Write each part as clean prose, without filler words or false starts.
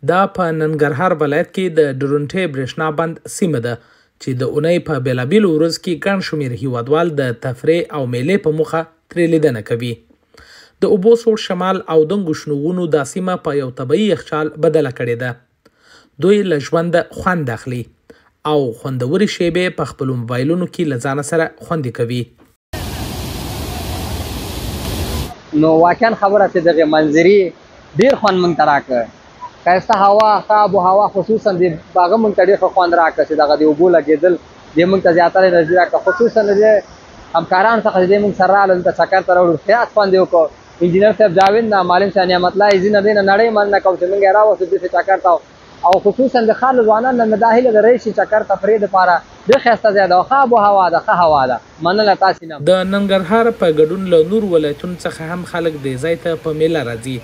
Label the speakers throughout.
Speaker 1: دا په ننګرهار ولایت کې د ډرونټې برېښنا بند سیمه ده چې د اونۍ په بېلابېلو ورځو کې ګڼ شمېر هیوادوال د تفریح او میلې په موخه ترې لیدنه کوي. د اوبو سوړ شمال او دنګو شنو ونو دا سیمه په یو طبیعي یخچال بدله کړې ده. دوی له ژونده خوند اخلي او خوندورې شیبې په خپلو موبایلونو کې له ځانه سره خوندي کوي.
Speaker 2: نو واقعا خبره چې دغه منظرې ډیر خوند مونږ ته راکړ. ښایسته هوا، ښه آب و هوا، خصوصا د هغه مونږ ته ډېر ښه خوند راکړ چې دغه د اوبو لګېدل دې مونږ ته زیاتره انرژي راکړه. خصوصا د همکارانو څخه چې دې مونږ سره راغلل دلته چکر ته راوړو، زیات خوند یې وکړ. انجینر صاحب جاوید نه، معلم صاحب نعمت الله عزیز نه، دې نه نړۍ مننه کوم چې مونږ یې راوستو داسې چکر ته. او خصوصا د ښار له ځوانانو نه دا هیله لرئ چې چکر تفریح دپاره ډېر ښایسته ځای ده او ښه آب و هوا ده، ښه هوا ده. مننه تاسې نه. د
Speaker 1: ننګرهار په ګډون له نورو ولایتونو څخه هم خلک دې ځای ته په میله راځي.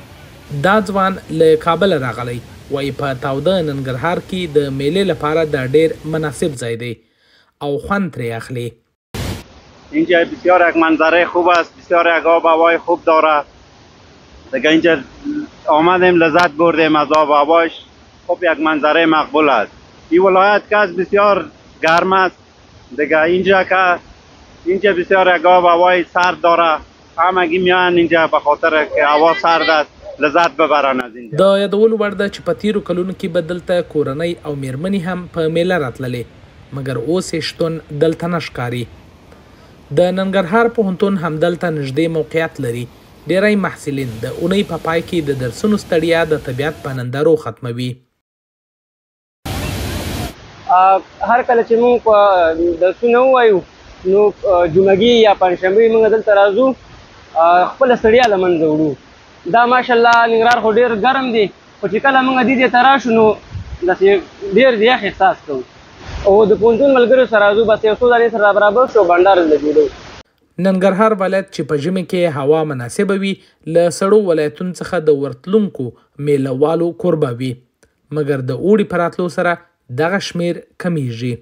Speaker 1: دا ځوان له کابل راغلی، وایي په تاوده ننګرهار کې د میلې لپاره دا ډېر مناسب ځای دی او خوند ترې اخلي.
Speaker 3: اینجا بسیار یک منظره خوب است، بسیار یک آب و هوای خوب داره. دیگه اینجا آمدیم لذت بردیم از آب و هواش، خب یک منظره مقبول است. این ولایت که از بسیار گرم است، دیگه اینجا بسیار یک آب و هوای سرد داره. همگی میان اینجا به خاطر که هوا سرد است لذت ببرن از اینجا.
Speaker 1: د یادولو وړ ده چې په تیرو کلونو کې به دلته کورنۍ او میرمنې هم په میله راتللې، مګر اوس یې شتون دلته نه ښکاري. د ننګرهار پوهنتون همدلته نږدې موقعیت لري. ډیری محصلین د اونۍ په پای کې د درسونو ستړیا د طبیعت په نندارو ختموي.
Speaker 2: هر کله چې موږ درسونه ووایو نو جمعګي یا پنجشنبې موږ دلته راځو، خپله ستړیا له منځه وړو. دا ماشاءالله ننګرهار خو ډېر ګرم دی، خو چې کله موږ دې ته راشو نو داسې ډېر د یخ احساس کوو. او د پوهنتون ملګرو سره راځو، بس یو څو دانې سره برابر شو بنډار دلته جوړوو.
Speaker 1: ننګرهار ولایت چې په ژمي کې هوا مناسبه وي، له سړو ولایتونو څخه د ورتلونکو میله والو کوربه وي، مګر د اوړي په راتلو سره دغه شمیر کمیږي.